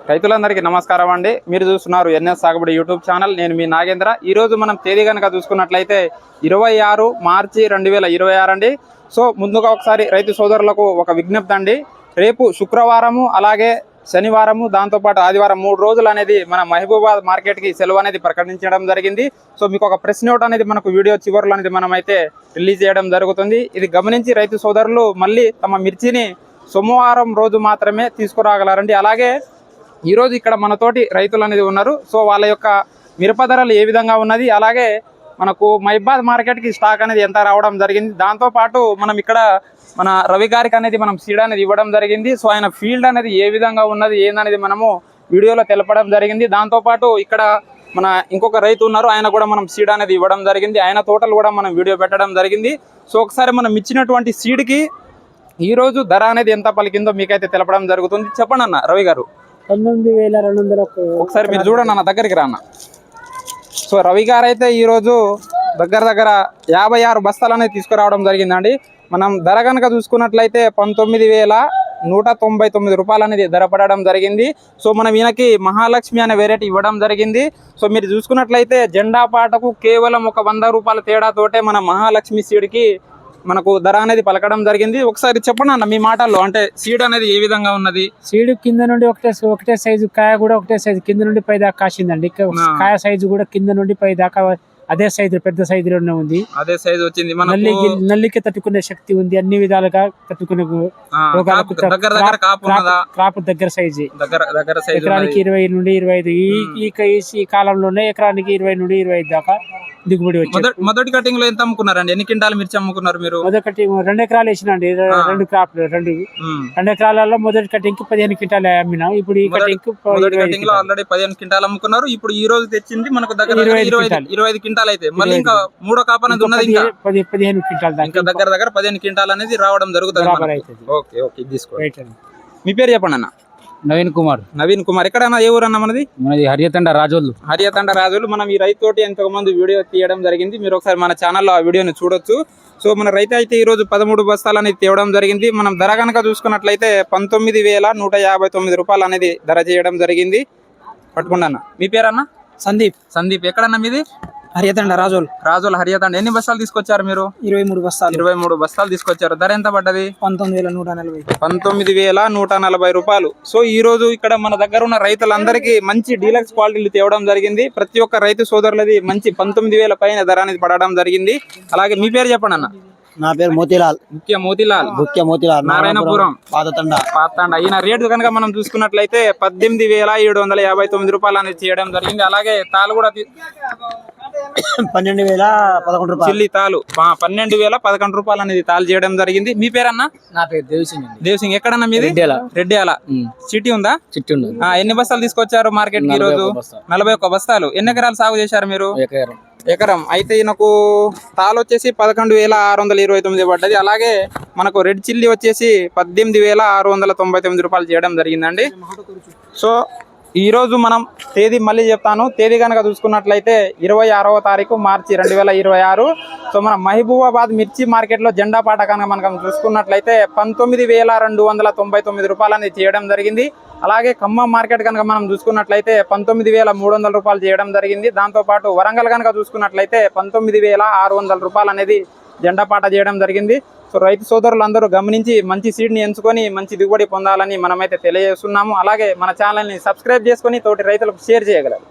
రైతులందరికీ నమస్కారం అండి. మీరు చూస్తున్నారు ఎన్ఎస్ సాగుబడి యూట్యూబ్ ఛానల్. నేను మీ నాగేంద్ర. ఈరోజు మనం తేదీ కనుక చూసుకున్నట్లయితే 26 మార్చి 2026 అండి. సో ముందుగా ఒకసారి రైతు సోదరులకు ఒక విజ్ఞప్తి అండి. రేపు శుక్రవారము అలాగే శనివారము దాంతోపాటు ఆదివారం 3 రోజులు అనేది మన మహబూబాబాద్ మార్కెట్కి సెలవు అనేది ప్రకటించడం జరిగింది. సో మీకు ఒక ప్రెస్ నోట్ అనేది మనకు వీడియో చివరిలో అనేది మనం అయితే రిలీజ్ చేయడం జరుగుతుంది. ఇది గమనించి రైతు సోదరులు మళ్ళీ తమ మిర్చిని సోమవారం రోజు మాత్రమే తీసుకురాగలరండి. అలాగే ఈరోజు ఇక్కడ మనతోటి రైతులు అనేది ఉన్నారు. సో వాళ్ళ యొక్క మిరప ధరలు ఏ విధంగా ఉన్నది, అలాగే మనకు మహబూబాబాద్ మార్కెట్కి స్టాక్ అనేది ఎంత రావడం జరిగింది, దాంతోపాటు మనం ఇక్కడ మన రవి గారికి అనేది మనం సీడ్ అనేది ఇవ్వడం జరిగింది. సో ఆయన ఫీల్డ్ అనేది ఏ విధంగా ఉన్నది ఏందనేది మనము వీడియోలో తెలపడం జరిగింది. దాంతోపాటు ఇక్కడ మన ఇంకొక రైతు ఉన్నారు, ఆయన కూడా మనం సీడ్ అనేది ఇవ్వడం జరిగింది. ఆయన తోటలు కూడా మనం వీడియో పెట్టడం జరిగింది. సో ఒకసారి మనం ఇచ్చినటువంటి సీడ్కి ఈరోజు ధర అనేది ఎంత పలికిందో మీకైతే తెలపడం జరుగుతుంది. చెప్పండి అన్న రవి గారు. 19,200 ఒకసారి మీరు చూడండి అన్న, దగ్గరికి రాన్న. సో రవి గారు అయితే ఈరోజు దగ్గర 56 బస్తాలు అనేది తీసుకురావడం జరిగిందండి. మనం ధర కనుక చూసుకున్నట్లయితే 19,199 రూపాయలు అనేది ధర పడడం జరిగింది. సో మనం ఈయనకి మహాలక్ష్మి అనే వెరైటీ ఇవ్వడం జరిగింది. సో మీరు చూసుకున్నట్లయితే జెండా పాటకు కేవలం ఒక 100 రూపాయల తేడాతోటే మన మహాలక్ష్మి సీడ్కి మనకు ధర అనేది పలకడం జరిగింది. ఒకసారి చెప్పండి అన్న మీ మాటల్లో, అంటే సీడ్ అనేది ఏ విధంగా ఉన్నది? సీడ్ కింద నుండి ఒకటే సైజు, కాయ కూడా ఒకటే సైజు, కింద నుండి పై దాకా కాసిందండి. కాయ సైజు కూడా కింద నుండి పై దాకా అదే సైజు, పెద్ద సైజులోనే ఉంది. అదే సైజు వచ్చింది. నల్లికి తట్టుకునే శక్తి ఉంది, అన్ని విధాలుగా తట్టుకునే క్రాప్ దగ్గర సైజు, ఎకరానికి 20 నుండి 25. ఈ కాలంలోనే ఎకరానికి 20 నుండి 25 దాకా దిగుబడి వచ్చింది. మొదటి కటింగ్ లో ఎంత అమ్ముకున్నారండి? ఎన్ని క్వింటాలు మిర్చి అమ్ముకున్నారు మీరు? మొదటి కటింగ్ 2 ఎకరాలు వేసినండి. 2 క్రాప్లు 2 ఎకరాలలో మొదటి కటింగ్ కి 15 క్వింటాలు అమ్మినాం. ఇప్పుడు ఈ కటింగ్ లో ఆల్రెడీ 15 క్వింటాలు అమ్ముకున్నారు. ఇప్పుడు ఈ రోజు తెచ్చింది మనకు దగ్గర 25 క్వింటాలు అయితే మళ్ళీ ఇంకా 3వ కాప్ అనేది ఉన్నది, ఇంకా 15 క్వింటాలు, ఇంకా దగ్గర 15 క్వింటాలు అనేది రావడం జరుగుతుంది. ఓకే ఓకే, తీసుకోండి. మీ పేరు చెప్పండి అన్న. నవీన్ కుమార్. ఎక్కడన్నా ఏ ఊరు అన్న మనది? హరియతండ రాజోలు. మనం ఈ రైతు తోటి ఎంతమంది వీడియో తీయడం జరిగింది. మీరు ఒకసారి మన ఛానల్లో ఆ వీడియోని చూడొచ్చు. సో మన రైతు అయితే ఈ రోజు 13 బస్తాలు అనేది తేవడం జరిగింది. మనం ధర కనుక చూసుకున్నట్లయితే 19,159 రూపాయలు అనేది ధర చేయడం జరిగింది. పట్టుకుండా అన్న. మీ పేరన్న? సందీప్. ఎక్కడన్నా మీది? హరియతండ రాజోలు. హరియతండ. ఎన్ని బస్తాలు తీసుకొచ్చారు మీరు? 23 బస్తాలు తీసుకొచ్చారు. ధర ఎంత పడ్డది? 19,140 రూపాయలు. సో ఈ రోజు ఇక్కడ మన దగ్గర ఉన్న రైతులందరికీ మంచి డీలక్స్ క్వాలిటీలు తేవడం జరిగింది. ప్రతి ఒక్క రైతు సోదరులది మంచి 19,000 పైన ధర అనేది పడడం జరిగింది. అలాగే మీ పేరు చెప్పండి అన్న. నా పేరు మోతీలాల్. నారాయణపురం పాతతండ. ఈయన రేటు కనుక మనం చూసుకున్నట్లయితే 18,759 రూపాయలు అనేది చేయడం జరిగింది. అలాగే తాలు కూడా 12,011 రూపాయలు. చిల్లి తాలు 12,011 రూపాయలు అనేది తాలు చేయడం జరిగింది. మీ పేరన్నా? నా పేరు దేవసింగ్. ఎక్కడన్నా మీది? రెడ్డియాల. సిటీ ఉందా? ఎన్ని బస్తాలు తీసుకొచ్చారు మార్కెట్ కి ఈ రోజు? 41 బస్తాలు. ఎన్ని ఎకరాలు సాగు చేశారు మీరు? ఎకరం. అయితే ఈయనకు తాలు వచ్చేసి 11,629 పడ్డది. అలాగే మనకు రెడ్ చిల్లీ వచ్చేసి 18,699 రూపాయలు చేయడం జరిగిందండి. సో ఈరోజు మనం తేదీ మళ్ళీ చెప్తాను. తేదీ కనుక చూసుకున్నట్లయితే 26వ తారీఖు మార్చి 2026. సో మన మహబూబాబాద్ మిర్చి మార్కెట్లో జెండా పాట కనుక మనం చూసుకున్నట్లయితే 19,299 రూపాయలు అనేది చేయడం జరిగింది. అలాగే ఖమ్మం మార్కెట్ కనుక మనం చూసుకున్నట్లయితే 19,300 రూపాయలు చేయడం జరిగింది. దాంతోపాటు వరంగల్ కనుక చూసుకున్నట్లయితే 19,600 రూపాయలు అనేది జెండా పాట చేయడం జరిగింది. సో రైతు సోదరులందరూ గమనించి మంచి సీడ్ని ఎంచుకొని మంచి దిగుబడి పొందాలని మనమైతే తెలియజేస్తున్నాము. అలాగే మన ఛానల్ని సబ్స్క్రైబ్ చేసుకొని తోటి రైతులకు షేర్ చేయగలరు.